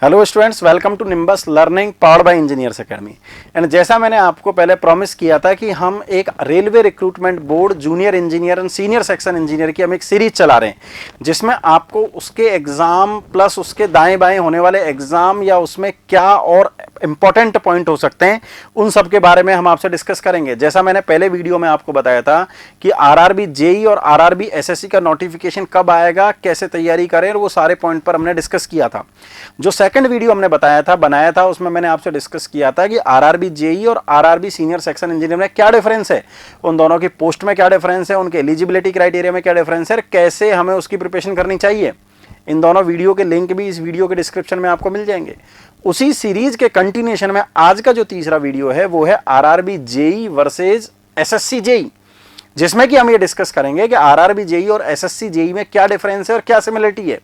Hello students, welcome to Nimbus Learning powered by Engineers Academy. And जैसा मैंने आपको पहले प्रॉमिस किया था कि हम एक railway recruitment board junior engineer and senior section engineer की हम एक सीरीज चला रहे हैं, जिसमें आपको उसके एग्जाम प्लस उसके दाएं बाएं होने वाले एग्जाम या उसमें क्या और इंपॉर्टेंट पॉइंट हो सकते हैं, उन सब के बारे में हम आपसे डिस्कस करेंगे। जैसा मैंने पहले वीडियो में आपको बताया था कि आरआरबी जेई और आरआरबी एसएससी का नोटिफिकेशन कब आएगा, कैसे तैयारी करें, और वो सारे पॉइंट पर हमने डिस्कस किया था। जो सेकंड वीडियो हमने बनाया था उसमें मैंने आपसे डिस्कस किया था कि आरआरबी जेई और आरआरबी सीनियर सेक्शन इंजीनियर में क्या डिफरेंस है, उन दोनों की पोस्ट में क्या डिफरेंस है, उनके एलिजिबिलिटी क्राइटेरिया में क्या डिफरेंस है, कैसे हमें उसकी प्रिपरेशन करनी चाहिए। इन दोनों वीडियो के लिंक भी इस वीडियो के डिस्क्रिप्शन में आपको मिल जाएंगे। उसी सीरीज के कंटिन्यूएशन में आज का जो तीसरा वीडियो है वो है RRB JE versus SSC JE, जिसमें कि हम ये डिस्कस करेंगे कि आरआरबी जेई और एसएससी जेई में क्या डिफरेंस है और क्या सिमिलरिटी है।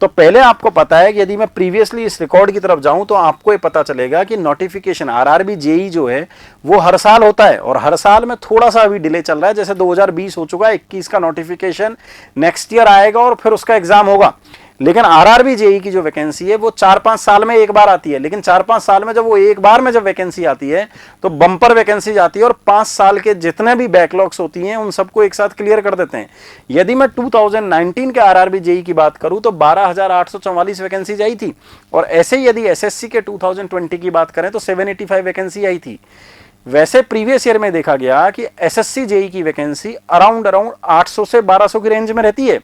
तो पहले आपको पता है कि यदि मैं प्रीवियसली इस रिकॉर्ड की तरफ जाऊं तो आपको ये पता चलेगा कि नोटिफिकेशन आरआरबी जेई जो है वो हर साल होता है, और हर साल में थोड़ा सा अभी डिले चल रहा है। जैसे 2020 हो चुका है, 21 का नोटिफिकेशन नेक्स्ट ईयर आएगा और फिर उसका एग्जाम होगा। लेकिन आरआरबी जेई की जो वैकेंसी है वो 4-5 साल में एक बार आती है। लेकिन 4-5 साल में जब वो एक बार में जब वैकेंसी आती है तो बम्पर वैकेंसी जाती है और 5 साल के जितने भी बैकलॉग्स होती हैं उन सबको एक साथ क्लियर कर देते हैं। यदि मैं 2019 के आरआरबी जेई की बात करूं तो 12,844 वैकेंसी आई थी, और ऐसे ही यदि एसएससी के 2020 की बात करें तो 785 वैकेंसी आई थी। वैसे प्रीवियस ईयर में देखा गया कि एसएससी जेई की वैकेंसी अराउंड 800 से 1200 की रेंज में रहती है।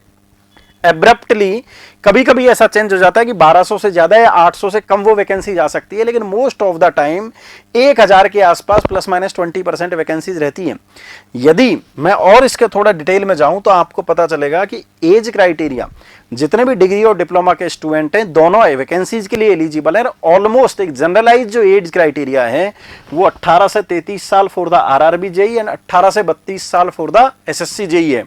एब्रप्टली कभी कभी ऐसा चेंज हो जाता है कि 1200 से ज्यादा या 800 से कम वो वैकेंसी जा सकती है, लेकिन मोस्ट ऑफ द टाइम 1000 के आसपास ±20% वैकेंसीज रहती हैं। यदि मैं और इसके थोड़ा डिटेल में जाऊं तो आपको पता चलेगा कि एज क्राइटेरिया जितने भी डिग्री और डिप्लोमा के स्टूडेंट हैं दोनों वैकेंसीज के लिए एलिजिबल है। ऑलमोस्ट एक जनरलाइज जो एज क्राइटेरिया है वो 18 से 33 साल for the RRB JE and 18 से 32 साल फॉर द एसएससी जेई है।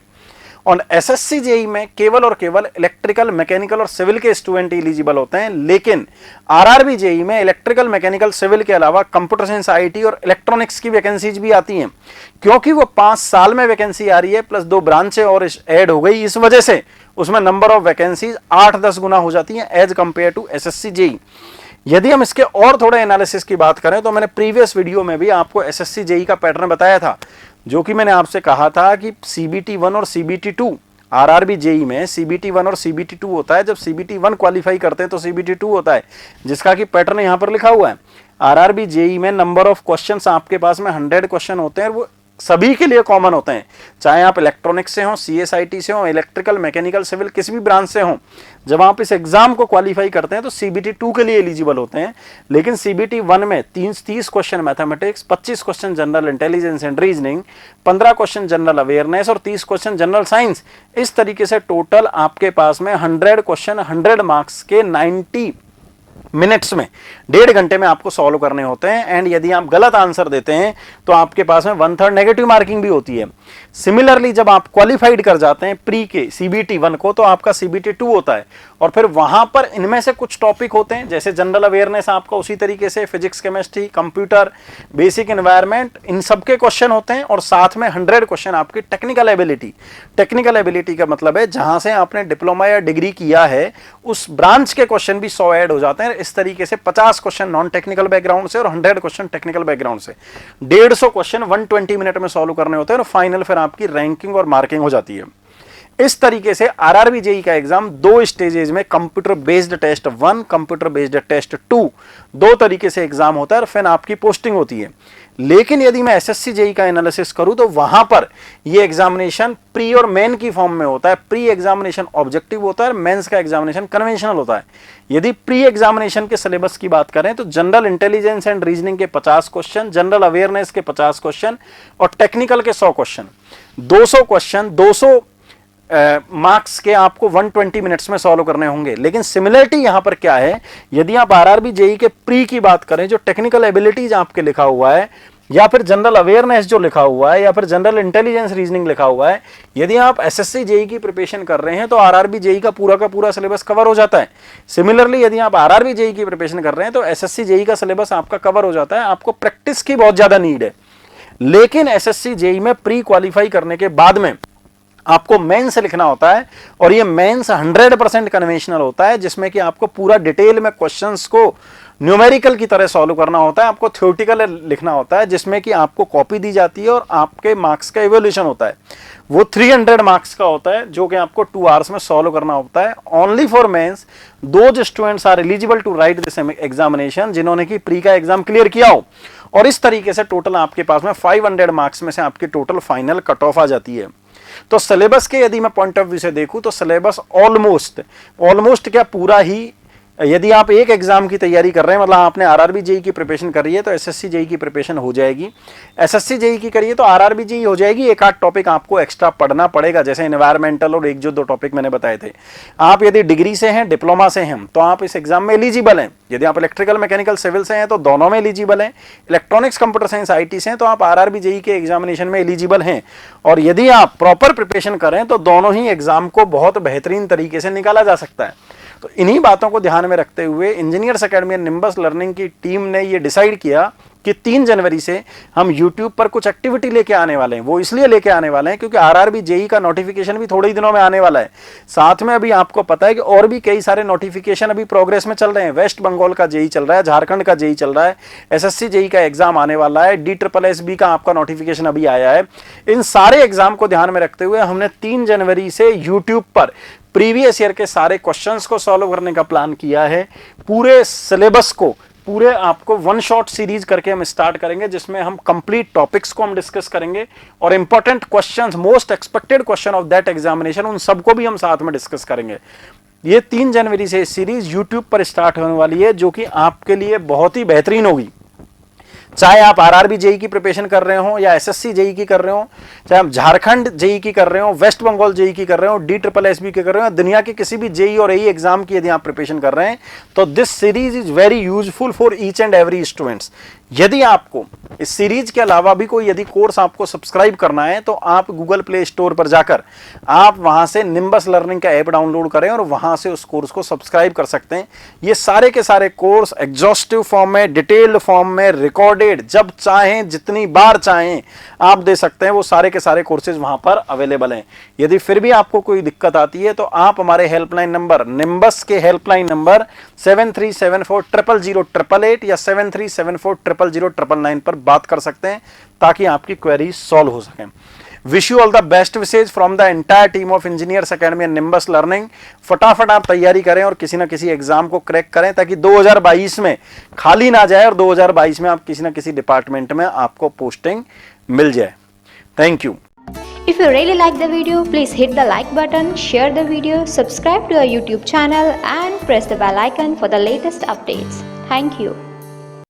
और एसएससी जेई में केवल और केवल इलेक्ट्रिकल, मैकेनिकल और सिविल के स्टूडेंट एलिजिबल होते हैं, लेकिन आरआरबी जेई में इलेक्ट्रिकल, मैकेनिकल, सिविल के अलावा कंप्यूटर साइंस, आईटी और इलेक्ट्रॉनिक्स की वैकेंसीज भी आती हैं। क्योंकि वो 5 साल में वैकेंसी आ रही है प्लस 2 ब्रांचें और ऐड हो गई, इस वजह से उसमें नंबर ऑफ वैकेंसीज 8-10 गुना हो जाती हैं as compare to SSC JE. यदि हम इसके और थोड़े एनालिसिस की बात करें तो मैंने प्रीवियस वीडियो में भी आपको एसएससी जेई का पैटर्न बताया था, जो कि मैंने आपसे कहा था कि सीबीटी 1 और सीबीटी 2 आरआरबी जेई में सीबीटी 1 और सीबीटी 2 होता है। जब सीबीटी 1 क्वालिफाई करते हैं तो सीबीटी 2 होता है, जिसका कि पैटर्न यहां पर लिखा हुआ है। आरआरबी जेई में नंबर ऑफ क्वेश्चंस आपके पास में 100 क्वेश्चन होते हैं, वो सभी के लिए कॉमन होते हैं, चाहे आप इलेक्ट्रॉनिक्स से हो, सीएसआईटी से हो, इलेक्ट्रिकल, मैकेनिकल, सिविल किसी भी ब्रांच से हो। जब आप इस एग्जाम को क्वालिफाई करते हैं तो सीबीटी 2 के लिए एलिजिबल होते हैं। लेकिन सीबीटी 1 में 30 question mathematics, 25 question general intelligence and reasoning, 15 question general awareness और 30 क्वेश्चन जनरल साइंस। इस तरीके से टोटल आपके पास में 100 क्वेश्चन 100 मार्क्स के 90 मिनट्स में, 1.5 घंटे में आपको सॉल्व करने होते हैं। एंड यदि आप गलत आंसर देते हैं तो आपके पास में 1/3 नेगेटिव मार्किंग भी होती है। सिमिलरली जब आप क्वालिफाइड कर जाते हैं प्री के सीबीटी 1 को तो आपका सीबीटी 2 होता है, और फिर वहां पर इनमें से कुछ टॉपिक होते हैं, जैसे जनरल अवेयरनेस आपका उसी तरीके से physics, chemistry, computer, basic environment, इन सब के क्वेश्चन होते हैं। और साथ में 100 क्वेश्चन आपकी टेक्निकल एबिलिटी। टेक्निकल एबिलिटी का मतलब है जहां से आपने डिप्लोमा या डिग्री किया है उस ब्रांच के क्वेश्चन भी 100 ऐड हो जाते हैं। इस तरीके से 50 क्वेश्चन नॉन टेक्निकल बैकग्राउंड से और 100 क्वेश्चन टेक्निकल बैकग्राउंड से, 150 क्वेश्चन 120 मिनट में सॉल्व करने होते हैं, और फाइनल फिर आपकी रैंकिंग और मार्किंग हो जाती है। इस तरीके से आरआरबी जेई का एग्जाम 2 स्टेजेस में, computer based test 1, computer based test 2, 2 तरीके से एग्जाम होता है और फिर आपकी पोस्टिंग होती है। लेकिन यदि मैं एसएससी जेई का एनालिसिस करूं तो वहां पर ये एग्जामिनेशन प्री और मेन की फॉर्म में होता है। प्री एग्जामिनेशन ऑब्जेक्टिव होता है, मेंस का एग्जामिनेशन कन्वेंशनल होता है। यदि प्री एग्जामिनेशन के सिलेबस की बात करें तो जनरल इंटेलिजेंस एंड रीजनिंग के 50 क्वेश्चन, जनरल अवेयरनेस के 50 क्वेश्चन और टेक्निकल के 100 क्वेश्चन, 200 क्वेश्चन 200 मार्क्स के आपको 120 मिनट्स में सॉल्व करने होंगे। लेकिन सिमिलरिटी यहां पर क्या है, यदि आप आरआरबी जेई के प्री की बात करें, जो टेक्निकल एबिलिटीज आपके लिखा हुआ है, या फिर जनरल अवेयरनेस जो लिखा हुआ है, या फिर जनरल इंटेलिजेंस रीजनिंग लिखा हुआ है, यदि आप एसएससी जेई की प्रिपरेशन कर रहे हैं तो आरआरबी जेई का पूरा सिलेबस कवर हो जाता है। सिमिलरली यदि आप आरआरबी जेई की प्रिपरेशन कर रहे हैं तो एसएससी जेई का सिलेबस आपका कवर हो जाता है। आपको प्रैक्टिस की बहुत ज्यादा नीड है। लेकिन एसएससी जेई में प्री क्वालिफाई करने के बाद में आपको मेंस लिखना होता है और ये मेंस 100% कन्वेंशनल होता है, जिसमें कि आपको पूरा डिटेल में क्वेश्चंस को न्यूमेरिकल की तरह सॉल्व करना होता है, आपको थ्योरेटिकल लिखना होता है, जिसमें कि आपको कॉपी दी जाती है और आपके मार्क्स का इवोल्यूशन होता है। वो 300 मार्क्स का होता है जो कि आपको 2 आवर्स में सॉल्व करना होता है। Only for mains those students are eligible to write this examination जिन्होंने कि प्री का एग्जाम क्लियर किया हो। और इस तरीके से टोटल आपके पास में 500 मार्क्स में से आपकी टोटल फाइनल कट ऑफ आ जाती है। तो सिलेबस के यदि मैं पॉइंट ऑफ व्यू से देखूं तो सिलेबस ऑलमोस्ट क्या पूरा ही, यदि आप एक एग्जाम की तैयारी कर रहे हैं, मतलब आपने आरआरबी जेई की प्रिपरेशन कर रही है तो एसएससी जेई की प्रिपरेशन हो जाएगी, एसएससी जेई की करिए तो आरआरबी जेई हो जाएगी। एक आध टॉपिक आपको एक्स्ट्रा पढ़ना पड़ेगा, जैसे एनवायरमेंटल और एक जो 2 टॉपिक मैंने बताए थे। आप यदि डिग्री से हैं, डिप्लोमा से हैं, तो आप इस एग्जाम में एलिजिबल हैं। यदि आप इलेक्ट्रिकल, मैकेनिकल, सिविल से हैं तो दोनों में एलिजिबल हैं। इलेक्ट्रॉनिक्स, कंप्यूटर साइंस, आईटी से हैं तो आप आरआरबी जेई के एग्जामिनेशन में एलिजिबल हैं। और यदि आप प्रॉपर प्रिपरेशन करें तो दोनों ही एग्जाम को बहुत बेहतरीन तरीके से निकाला जा सकता है। तो इन्हीं बातों को ध्यान में रखते हुए इंजीनियर्स एकेडमी निम्बस लर्निंग की टीम ने ये डिसाइड किया कि 3 जनवरी से हम YouTube पर कुछ एक्टिविटी लेके आने वाले हैं। वो इसलिए लेके आने वाले हैं क्योंकि आरआरबी जेई का नोटिफिकेशन भी थोड़े ही दिनों में आने वाला है। साथ में अभी आपको पता है कि और भी कई सारे नोटिफिकेशन अभी प्रोग्रेस में चल रहे हैं। वेस्ट बंगाल का जेई चल रहा है, झारखंड का जेई चल रहा है, एसएससी जेई का एग्जाम आने वाला है, DSSB का आपका नोटिफिकेशन अभी आया है। इन सारे एग्जाम को ध्यान में रखते हुए हमने 3 जनवरी से YouTube पर प्रीवियस ईयर के सारे क्वेश्चंस को सॉल्व करने का प्लान किया है। पूरे सिलेबस को पूरे आपको 1 शॉट सीरीज करके हम स्टार्ट करेंगे, जिसमें हम कंप्लीट टॉपिक्स को हम डिस्कस करेंगे और important questions, most expected question of that examination, उन सबको भी हम साथ में डिस्कस करेंगे। ये 3 जनवरी से सीरीज यूट्यूब पर स्टार्ट होने वाली है, जो कि आपके लिए बहुत ही बेहतरीन होगी। चाहे आप आरआरबी जेई की प्रिपरेशन कर रहे हो या एसएससी जेई की कर रहे हो, चाहे आप झारखंड जेई की कर रहे हो, वेस्ट बंगाल जेई की कर रहे हो, DSSB की कर रहे हो, दुनिया के किसी भी जेई और एई एग्जाम की यदि आप प्रिपरेशन कर रहे हैं तो this series is very useful for each and every students. यदि आपको इस सीरीज के अलावा भी कोई यदि कोर्स आपको सब्सक्राइब करना है तो आप गूगल प्ले स्टोर पर जाकर आप वहां से निम्बस लर्निंग का ऐप डाउनलोड करें और वहां से उस कोर्स को सब्सक्राइब कर सकते हैं। ये सारे के सारे कोर्स एग्जॉस्टिव फॉर्म में, डिटेल्ड फॉर्म में, रिकॉर्डेड, जब चाहें जितनी बार चाहें आप दे सकते हैं। वो सारे के सारे कोर्सेज वहां पर अवेलेबल हैं। यदि फिर भी आपको कोई दिक्कत आती है तो आप हमारे हेल्पलाइन नंबर, निम्बस के हेल्पलाइन नंबर 7374000888 या 7374000999 पर बात कर सकते हैं ताकि आपकी क्वेरी सॉल्व हो सके। Wish you all the best wishes from the entire team of engineers Academy and nimbus learning. फटाफट आप तैयारी करें और किसी ना किसी एग्जाम को क्रैक करें ताकि 2022 में खाली ना जाए और 2022 में आप किसी ना किसी डिपार्टमेंट में आपको पोस्टिंग मिल जाए। Thank you. If you really like the video, please hit the like button, share the video, subscribe to our YouTube channel and press the bell icon for the latest updates. Thank you.